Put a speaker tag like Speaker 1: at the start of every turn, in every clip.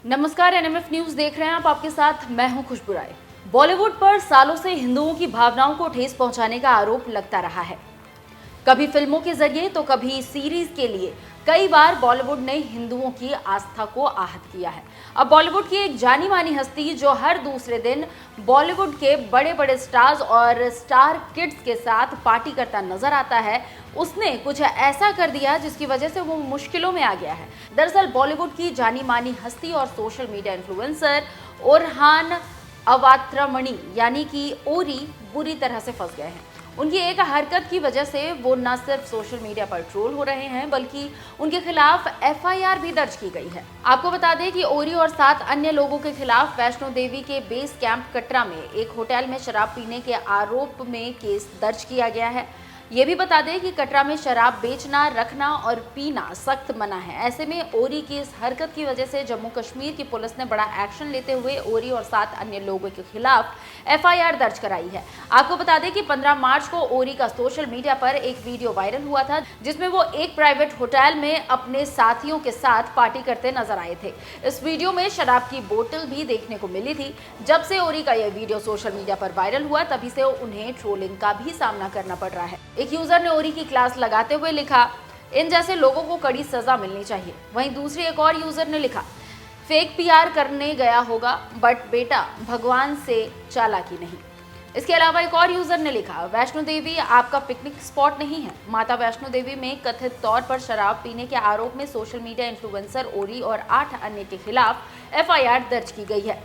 Speaker 1: नमस्कार, NMF news देख रहे हैं आप। आपके साथ मैं हूं खुशबू राय। बॉलीवुड पर सालों से हिंदुओं की भावनाओं को ठेस पहुंचाने का आरोप लगता रहा है। कभी फिल्मों के जरिए तो कभी सीरीज के लिए कई बार बॉलीवुड ने हिंदुओं की आस्था को आहत किया है। अब बॉलीवुड की एक जानी मानी हस्ती जो हर दूसरे दिन बॉलीवुड के बड़े बड़े स्टार्स और स्टार किड्स के साथ पार्टी करता नजर आता है, उसने कुछ ऐसा कर दिया जिसकी वजह से वो मुश्किलों में आ गया है। दरअसल बॉलीवुड की जानी मानी हस्ती और social media influencer Orhan Awatramani यानी कि ओरी बुरी तरह से फंस गए हैं। उनकी एक हरकत की वजह से वो न सिर्फ सोशल मीडिया पर ट्रोल हो रहे हैं बल्कि उनके खिलाफ एफआईआर भी दर्ज की गई है। आपको बता दें कि ओरी और 7 अन्य लोगों के खिलाफ वैष्णो देवी के बेस कैंप कटरा में एक होटल में शराब पीने के आरोप में केस दर्ज किया गया है। ये भी बता दें कि कटरा में शराब बेचना, रखना और पीना सख्त मना है। ऐसे में ओरी की इस हरकत की वजह से जम्मू कश्मीर की पुलिस ने बड़ा एक्शन लेते हुए ओरी और 7 अन्य लोगों के खिलाफ एफआईआर दर्ज कराई है। आपको बता दें कि 15 मार्च को ओरी का सोशल मीडिया पर एक वीडियो वायरल हुआ था जिसमें वो एक प्राइवेट होटल में अपने साथियों के साथ पार्टी करते नजर आए थे। इस वीडियो में शराब की बोतल भी देखने को मिली थी। जब से ओरी का यह वीडियो सोशल मीडिया पर वायरल हुआ तभी से उन्हें ट्रोलिंग का भी सामना करना पड़ रहा है। एक यूजर ने ओरी की क्लास लगाते हुए लिखा, इन जैसे लोगों को कड़ी सजा मिलनी चाहिए। वहीं दूसरी एक और यूजर ने लिखा, फेक पीआर करने गया होगा बट बेटा भगवान से चालाकी नहीं। इसके अलावा एक और यूजर ने लिखा, वैष्णो देवी आपका पिकनिक स्पॉट नहीं है। माता वैष्णो देवी में कथित तौर पर शराब पीने के आरोप में सोशल मीडिया इन्फ्लुएंसर ओरी और 8 अन्य के खिलाफ एफआईआर दर्ज की गई है।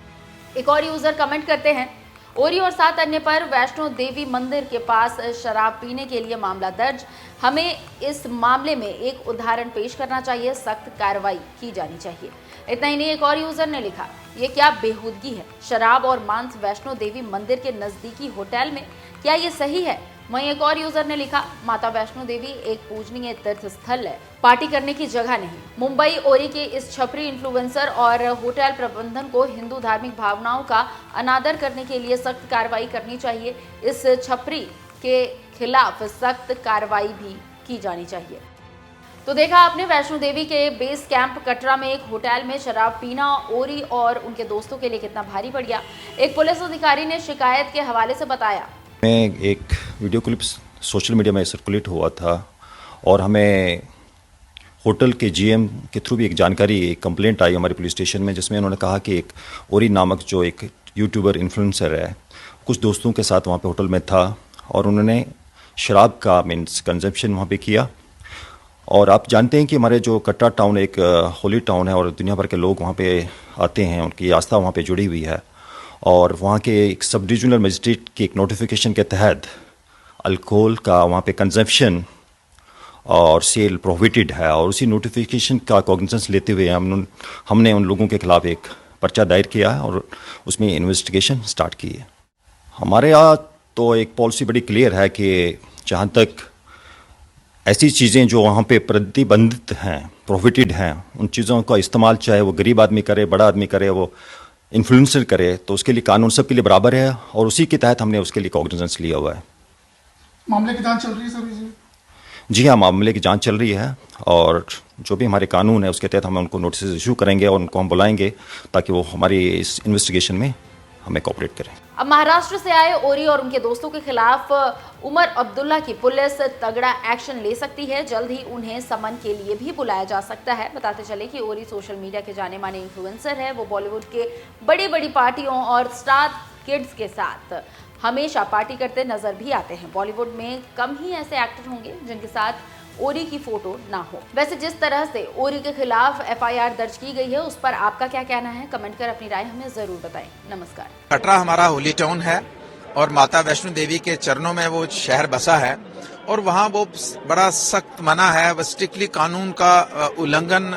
Speaker 1: एक और यूजर कमेंट करते हैं, ओरी और 7 अन्य पर वैष्णो देवी मंदिर के पास शराब पीने के लिए मामला दर्ज। हमें इस मामले में एक उदाहरण पेश करना चाहिए, सख्त कार्रवाई की जानी चाहिए। इतना ही नहीं, एक और यूजर ने लिखा, ये क्या बेहूदगी है, शराब और मांस वैष्णो देवी मंदिर के नजदीकी होटल में, क्या ये सही है। वहीं एक और यूजर ने लिखा, माता वैष्णो देवी एक पूजनीय तीर्थ स्थल है, पार्टी करने की जगह नहीं। मुंबई ओरी के इस छपरी इन्फ्लुएंसर और होटल प्रबंधन को हिंदू धार्मिक भावनाओं का अनादर करने के लिए सख्त कार्रवाई करनी चाहिए। इस छपरी के खिलाफ सख्त कार्रवाई भी की जानी चाहिए। तो देखा आपने, वैष्णो देवी के बेस कैंप कटरा में एक होटल में शराब पीना ओरी और उनके दोस्तों के लिए कितना भारी पड़ गया। एक पुलिस अधिकारी ने शिकायत के हवाले से बताया,
Speaker 2: में एक वीडियो क्लिप सोशल मीडिया में सर्कुलेट हुआ था और हमें होटल के जीएम के थ्रू भी एक जानकारी, एक कंप्लेंट आई हमारे पुलिस स्टेशन में, जिसमें उन्होंने कहा कि एक ओरी नामक जो एक यूट्यूबर इन्फ्लुएंसर है कुछ दोस्तों के साथ वहाँ पे होटल में था और उन्होंने शराब का मीन्स कंजम्पशन वहाँ पे किया। और आप जानते हैं कि हमारे जो कटरा टाउन एक होली टाउन है और दुनिया भर के लोग वहाँ पे आते हैं, उनकी आस्था वहाँ पे जुड़ी हुई है। और वहाँ के एक सब डिविजनल मजिस्ट्रेट की एक नोटिफिकेशन के तहत अल्कोहल का वहाँ पे कंजम्पशन और सेल प्रोहिबिटेड है और उसी नोटिफिकेशन का कॉग्निजेंस लेते हुए हमने उन लोगों के खिलाफ एक पर्चा दायर किया है और उसमें इन्वेस्टिगेशन स्टार्ट की है। हमारे यहाँ तो एक पॉलिसी बड़ी क्लियर है कि जहाँ तक ऐसी चीज़ें जो वहाँ पे प्रतिबंधित हैं, प्रोहिबिटेड हैं, उन चीज़ों का इस्तेमाल चाहे वो गरीब आदमी करे, बड़ा आदमी करे, वो इन्फ्लुएंसर करे, तो उसके लिए कानून सबके लिए बराबर है और उसी के तहत हमने उसके लिए कॉग्निजेंस लिया हुआ है।
Speaker 3: मामले की जांच चल रही है सर?
Speaker 2: जी हाँ, मामले की जांच चल रही है और जो भी हमारे कानून है उसके तहत हम उनको नोटिस इशू करेंगे और उनको हम बुलाएंगे ताकि वो हमारी इस इन्वेस्टिगेशन में हमें कोऑपरेट करें।
Speaker 1: अब महाराष्ट्र से आए ओरी और उनके दोस्तों के खिलाफ उमर अब्दुल्ला की पुलिस तगड़ा एक्शन ले सकती है। जल्द ही उन्हें समन के लिए भी बुलाया जा सकता है। बताते चले कि ओरी सोशल मीडिया के जाने माने इन्फ्लुएंसर है। वो बॉलीवुड के बड़ी बड़ी पार्टियों और स्टार किड्स के साथ हमेशा पार्टी करते नजर भी आते हैं। बॉलीवुड में कम ही ऐसे एक्टर होंगे जिनके साथ ओरी की फोटो ना हो। वैसे जिस तरह से ओरी के खिलाफ एफआईआर दर्ज की गई है उस पर आपका क्या कहना है, कमेंट कर अपनी राय हमें जरूर बताएं। नमस्कार।
Speaker 4: कटरा हमारा होली टाउन है और माता वैष्णो देवी के चरणों में वो शहर बसा है और वहाँ वो बड़ा सख्त मना है, वो स्ट्रिक्टली कानून का उल्लंघन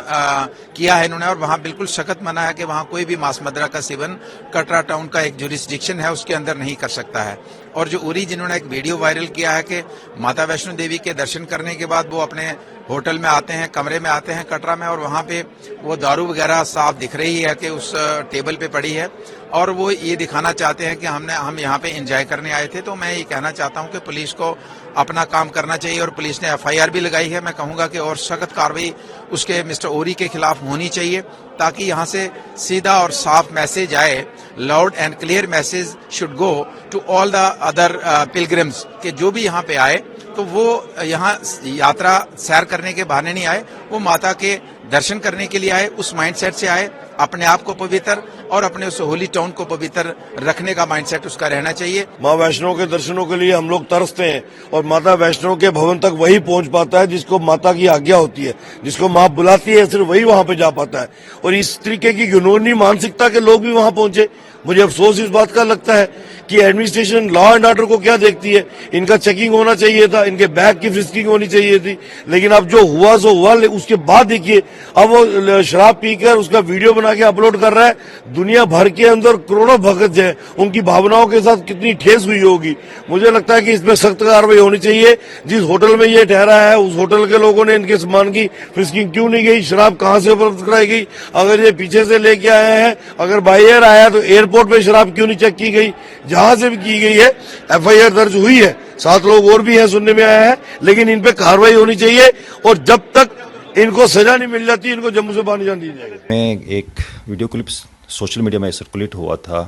Speaker 4: किया है इन्होंने और वहाँ बिल्कुल सख्त मना है कि वहाँ कोई भी मांस मदिरा का सेवन कटरा टाउन का एक जुरिस्डिक्शन है उसके अंदर नहीं कर सकता है। और जो ओरी जिन्होंने एक वीडियो वायरल किया है कि माता वैष्णो देवी के दर्शन करने के बाद वो अपने होटल में आते हैं, कमरे में आते हैं कटरा में और वहाँ पे वो दारू वगैरह साफ दिख रही है कि उस टेबल पे पड़ी है और वो ये दिखाना चाहते हैं कि हम यहाँ पे एंजॉय करने आए थे। तो मैं ये कहना चाहता हूँ कि पुलिस को अपना काम करना चाहिए और पुलिस ने एफआईआर भी लगाई है। मैं कहूंगा कि और सख्त कार्रवाई उसके मिस्टर ओरी के खिलाफ होनी चाहिए ताकि यहाँ से सीधा और साफ मैसेज आए, loud and clear message should go to all the other pilgrims कि जो भी यहाँ पे आए तो वो यहाँ यात्रा सैर करने के बहाने नहीं आए, वो माता के दर्शन करने के लिए आए, उस माइंडसेट से आए, अपने आप को पवित्र और अपने उस होली टाउन को पवित्र रखने का माइंडसेट उसका रहना चाहिए।
Speaker 5: माँ वैष्णो के दर्शनों के लिए हम लोग तरसते हैं और माता वैष्णो के भवन तक वही पहुंच पाता है जिसको माता की आज्ञा होती है, जिसको माँ बुलाती है सिर्फ वही वहां पे जा पाता है। और इस तरीके की घिनौनी मानसिकता के लोग भी वहां पहुंचे। मुझे अफसोस इस बात का लगता है कि एडमिनिस्ट्रेशन लॉ एंड ऑर्डर को क्या देखती है। इनका चेकिंग होना चाहिए था, इनके बैग की फ्रिस्किंग होनी चाहिए थी, लेकिन अब जो हुआ सो हुआ। उसके बाद देखिए अब वो शराब पीकर उसका वीडियो बना के अपलोड कर रहा है। दुनिया भर के अंदर करोड़ों भक्त हैं, उनकी भावनाओं के साथ कितनी ठेस हुई होगी। मुझे लगता है कि इसमें सख्त कार्रवाई होनी चाहिए। जिस होटल में ये ठहरा है उस होटल के लोगों ने इनके सामान की फ्रिस्किंग क्यों नहीं गई, शराब कहां से उपलब्ध कराई गई। अगर ये पीछे से लेके आए हैं, अगर बाई एयर आया तो एयरपोर्ट पे शराब क्यों नहीं चेक की गई, जहां से भी की गई है। एफआईआर दर्ज हुई है, 7 लोग और भी हैं सुनने में आया है, लेकिन इन पे कार्रवाई होनी चाहिए और जब तक इनको सजा नहीं मिल जाती इनको जम्मू से बाहर नहीं जाने दी जाएगी।
Speaker 2: में एक वीडियो क्लिप सोशल मीडिया में सर्कुलेट हुआ था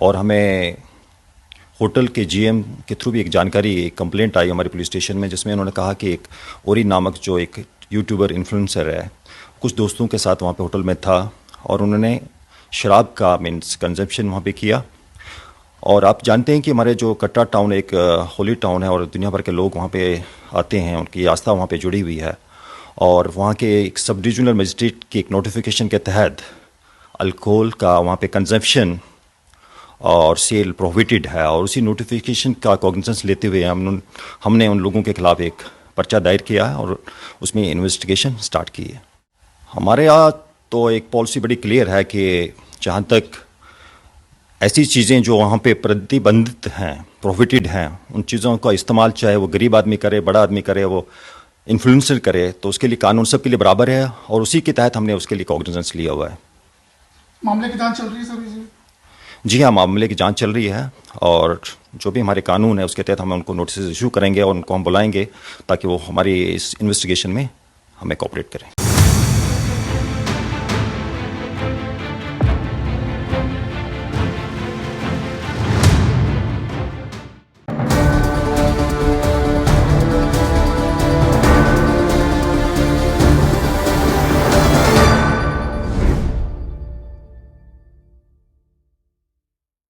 Speaker 2: और हमें होटल के जीएम के थ्रू भी एक जानकारी, एक कंप्लेंट आई हमारे पुलिस स्टेशन में, जिसमें उन्होंने कहा कि एक ओरी नामक जो एक यूट्यूबर इन्फ्लुएंसर है, कुछ दोस्तों के साथ वहाँ पे होटल में था और उन्होंने शराब का मीन्स कंजम्पशन वहाँ पे किया। और आप जानते हैं कि हमारे जो कटरा टाउन एक होली टाउन है और दुनिया भर के लोग वहाँ पे आते हैं, उनकी आस्था वहाँ पे जुड़ी हुई है। और वहाँ के एक सब डिविजनल मजिस्ट्रेट की एक नोटिफिकेशन के तहत अल्कोहल का वहाँ पे कंजम्पशन और सेल प्रोहिबिटेड है, और उसी नोटिफिकेशन का कॉग्निजेंस लेते हुए हमने उन लोगों के खिलाफ एक पर्चा दायर किया है और उसमें इन्वेस्टिगेशन स्टार्ट की है। हमारे यहाँ तो एक पॉलिसी बड़ी क्लियर है कि जहाँ तक ऐसी चीज़ें जो वहाँ पे प्रतिबंधित हैं, प्रोहिबिटेड हैं, उन चीज़ों का इस्तेमाल चाहे वो गरीब आदमी करे, बड़ा आदमी करे, वो इन्फ्लुएंसर करे, तो उसके लिए कानून सबके लिए बराबर है और उसी के तहत हमने उसके लिए कॉग्निजेंस लिया हुआ है।
Speaker 3: मामले की जांच चल रही है सर इसी?
Speaker 2: जी हाँ, मामले की जांच चल रही है और जो भी हमारे कानून है उसके तहत हम उनको नोटिस इशू करेंगे और उनको हम बुलाएंगे ताकि वो हमारी इस इन्वेस्टिगेशन में हमें कोऑपरेट करें।